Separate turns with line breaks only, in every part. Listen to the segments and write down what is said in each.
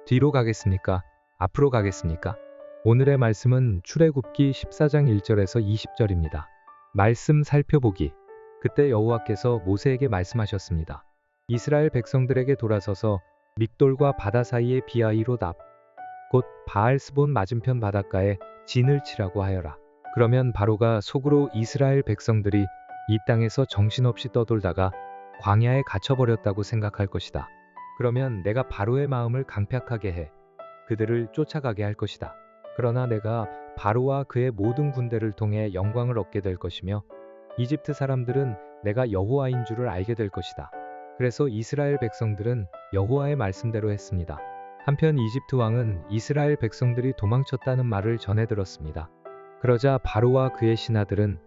뒤로 가겠습니까? 앞으로 가겠습니까? 오늘의 말씀은 출애굽기 14장 1절에서 20절입니다. 말씀 살펴보기. 그때 여호와께서 모세에게 말씀하셨습니다. 이스라엘 백성들에게 돌아서서 믹돌과 바다 사이의 비아이롯 앞, 곧 바알스본 맞은편 바닷가에 진을 치라고 하여라. 그러면 바로가 속으로 이스라엘 백성들이 이 땅에서 정신없이 떠돌다가 광야에 갇혀버렸다고 생각할 것이다. 그러면 내가 바로의 마음을 강팍하게 해 그들을 쫓아가게 할 것이다. 그러나 내가 바로와 그의 모든 군대를 통해 영광을 얻게 될 것이며 이집트 사람들은 내가 여호와인 줄을 알게 될 것이다. 그래서 이스라엘 백성들은 여호와의 말씀대로 했습니다. 한편 이집트 왕은 이스라엘 백성들이 도망쳤다는 말을 전해 들었습니다. 그러자 바로와 그의 신하들은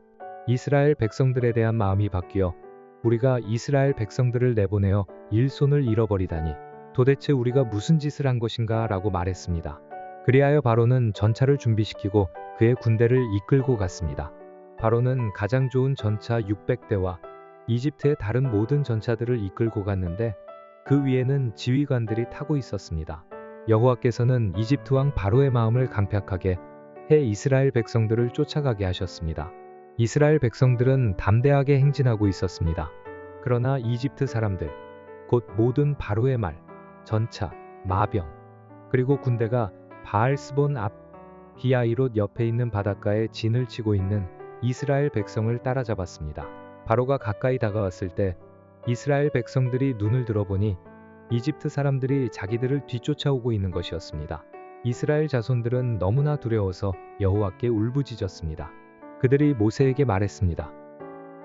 이스라엘 백성들에 대한 마음이 바뀌어 우리가 이스라엘 백성들을 내보내어 일손을 잃어버리다니 도대체 우리가 무슨 짓을 한 것인가 라고 말했습니다. 그리하여 바로는 전차를 준비시키고 그의 군대를 이끌고 갔습니다. 바로는 가장 좋은 전차 600대와 이집트의 다른 모든 전차들을 이끌고 갔는데 그 위에는 지휘관들이 타고 있었습니다. 여호와께서는 이집트 왕 바로의 마음을 강팍하게 해 이스라엘 백성들을 쫓아가게 하셨습니다. 이스라엘 백성들은 담대하게 행진하고 있었습니다. 그러나 이집트 사람들, 곧 모든 바로의 말, 전차, 마병, 그리고 군대가 바알스본 앞 비아이롯 옆에 있는 바닷가에 진을 치고 있는 이스라엘 백성을 따라잡았습니다. 바로가 가까이 다가왔을 때 이스라엘 백성들이 눈을 들어보니 이집트 사람들이 자기들을 뒤쫓아오고 있는 것이었습니다. 이스라엘 자손들은 너무나 두려워서 여호와께 울부짖었습니다. 그들이 모세에게 말했습니다.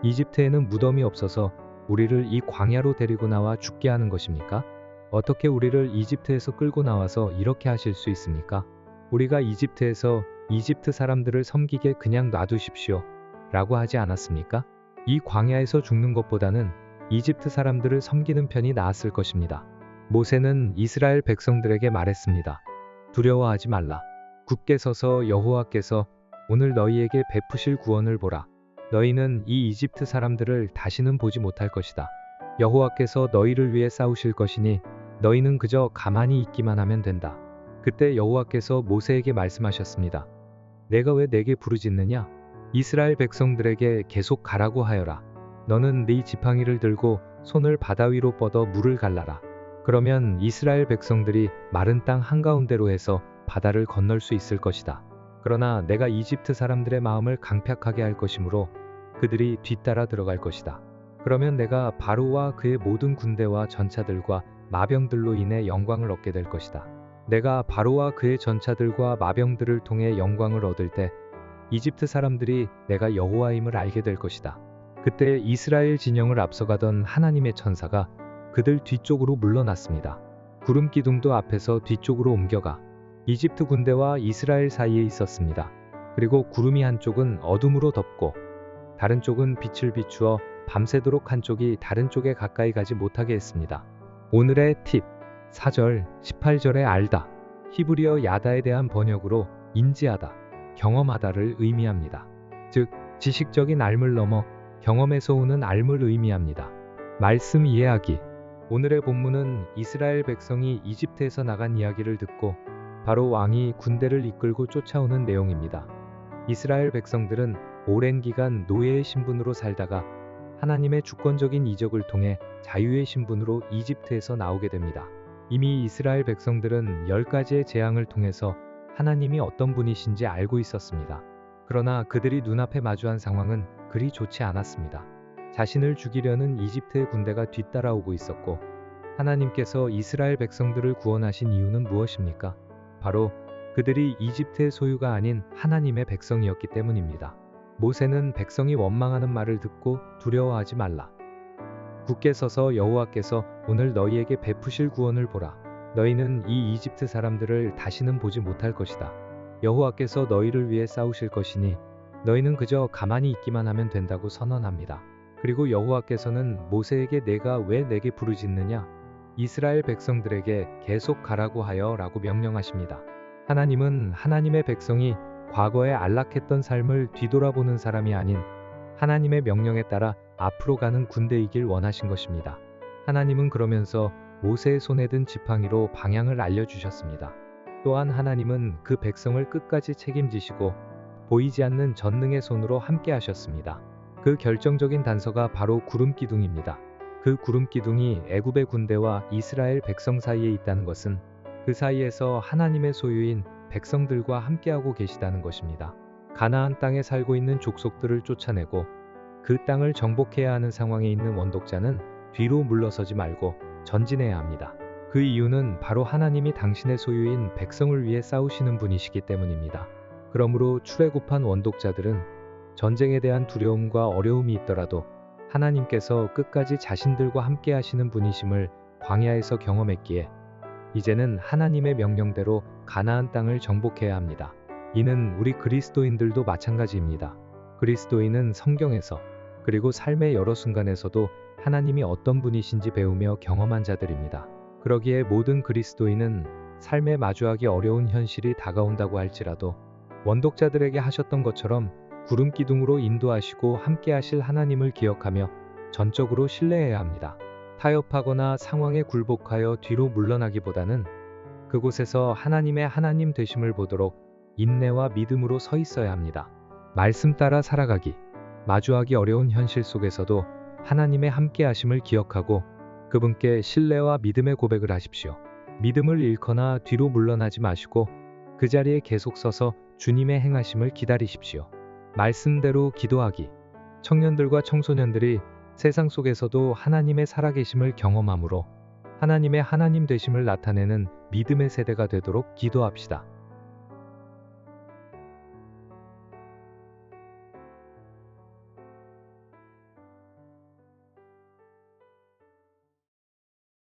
이집트에는 무덤이 없어서 우리를 이 광야로 데리고 나와 죽게 하는 것입니까? 어떻게 우리를 이집트에서 끌고 나와서 이렇게 하실 수 있습니까? 우리가 이집트에서 이집트 사람들을 섬기게 그냥 놔두십시오 라고 하지 않았습니까? 이 광야에서 죽는 것보다는 이집트 사람들을 섬기는 편이 나았을 것입니다. 모세는 이스라엘 백성들에게 말했습니다. 두려워하지 말라. 굳게 서서 여호와께서 오늘 너희에게 베푸실 구원을 보라. 너희는 이 이집트 사람들을 다시는 보지 못할 것이다. 여호와께서 너희를 위해 싸우실 것이니 너희는 그저 가만히 있기만 하면 된다. 그때 여호와께서 모세에게 말씀하셨습니다. 내가 왜 내게 부르짖느냐? 이스라엘 백성들에게 계속 가라고 하여라. 너는 네 지팡이를 들고 손을 바다 위로 뻗어 물을 갈라라. 그러면 이스라엘 백성들이 마른 땅 한가운데로 해서 바다를 건널 수 있을 것이다. 그러나 내가 이집트 사람들의 마음을 강팍하게 할 것이므로 그들이 뒤따라 들어갈 것이다. 그러면 내가 바로와 그의 모든 군대와 전차들과 마병들로 인해 영광을 얻게 될 것이다. 내가 바로와 그의 전차들과 마병들을 통해 영광을 얻을 때 이집트 사람들이 내가 여호와임을 알게 될 것이다. 그때 이스라엘 진영을 앞서가던 하나님의 천사가 그들 뒤쪽으로 물러났습니다. 구름 기둥도 앞에서 뒤쪽으로 옮겨가 이집트 군대와 이스라엘 사이에 있었습니다. 그리고 구름이 한쪽은 어둠으로 덮고 다른 쪽은 빛을 비추어 밤새도록 한쪽이 다른 쪽에 가까이 가지 못하게 했습니다. 오늘의 팁 4절 18절에 알다. 히브리어 야다에 대한 번역으로 인지하다, 경험하다를 의미합니다. 즉 지식적인 알물 넘어 경험에서 오는 알물 의미합니다. 말씀 이해하기. 오늘의 본문은 이스라엘 백성이 이집트에서 나간 이야기를 듣고 바로 왕이 군대를 이끌고 쫓아오는 내용입니다. 이스라엘 백성들은 오랜 기간 노예의 신분으로 살다가 하나님의 주권적인 이적을 통해 자유의 신분으로 이집트에서 나오게 됩니다. 이미 이스라엘 백성들은 10가지의 재앙을 통해서 하나님이 어떤 분이신지 알고 있었습니다. 그러나 그들이 눈앞에 마주한 상황은 그리 좋지 않았습니다. 자신을 죽이려는 이집트의 군대가 뒤따라오고 있었고 하나님께서 이스라엘 백성들을 구원하신 이유는 무엇입니까? 바로 그들이 이집트의 소유가 아닌 하나님의 백성이었기 때문입니다. 모세는 백성이 원망하는 말을 듣고 두려워하지 말라. 굳게 서서 여호와께서 오늘 너희에게 베푸실 구원을 보라. 너희는 이 이집트 사람들을 다시는 보지 못할 것이다. 여호와께서 너희를 위해 싸우실 것이니 너희는 그저 가만히 있기만 하면 된다고 선언합니다. 그리고 여호와께서는 모세에게 내가 왜 내게 부르짖느냐? 이스라엘 백성들에게 계속 가라고 하여 라고 명령하십니다. 하나님은 하나님의 백성이 과거에 안락했던 삶을 뒤돌아보는 사람이 아닌 하나님의 명령에 따라 앞으로 가는 군대이길 원하신 것입니다. 하나님은 그러면서 모세의 손에 든 지팡이로 방향을 알려주셨습니다. 또한 하나님은 그 백성을 끝까지 책임지시고 보이지 않는 전능의 손으로 함께 하셨습니다. 그 결정적인 단서가 바로 구름 기둥입니다. 그 구름 기둥이 애굽의 군대와 이스라엘 백성 사이에 있다는 것은 그 사이에서 하나님의 소유인 백성들과 함께하고 계시다는 것입니다. 가나안 땅에 살고 있는 족속들을 쫓아내고 그 땅을 정복해야 하는 상황에 있는 원독자는 뒤로 물러서지 말고 전진해야 합니다. 그 이유는 바로 하나님이 당신의 소유인 백성을 위해 싸우시는 분이시기 때문입니다. 그러므로 출애굽한 원독자들은 전쟁에 대한 두려움과 어려움이 있더라도 하나님께서 끝까지 자신들과 함께 하시는 분이심을 광야에서 경험했기에 이제는 하나님의 명령대로 가나안 땅을 정복해야 합니다. 이는 우리 그리스도인들도 마찬가지입니다. 그리스도인은 성경에서 그리고 삶의 여러 순간에서도 하나님이 어떤 분이신지 배우며 경험한 자들입니다. 그러기에 모든 그리스도인은 삶에 마주하기 어려운 현실이 다가온다고 할지라도 원독자들에게 하셨던 것처럼 구름 기둥으로 인도하시고 함께 하실 하나님을 기억하며 전적으로 신뢰해야 합니다. 타협하거나 상황에 굴복하여 뒤로 물러나기보다는 그곳에서 하나님의 하나님 되심을 보도록 인내와 믿음으로 서 있어야 합니다. 말씀 따라 살아가기. 마주하기 어려운 현실 속에서도 하나님의 함께 하심을 기억하고 그분께 신뢰와 믿음의 고백을 하십시오. 믿음을 잃거나 뒤로 물러나지 마시고 그 자리에 계속 서서 주님의 행하심을 기다리십시오. 말씀대로 기도하기. 청년들과 청소년들이 세상 속에서도 하나님의 살아계심을 경험함으로 하나님의 하나님 되심을 나타내는 믿음의 세대가 되도록 기도합시다.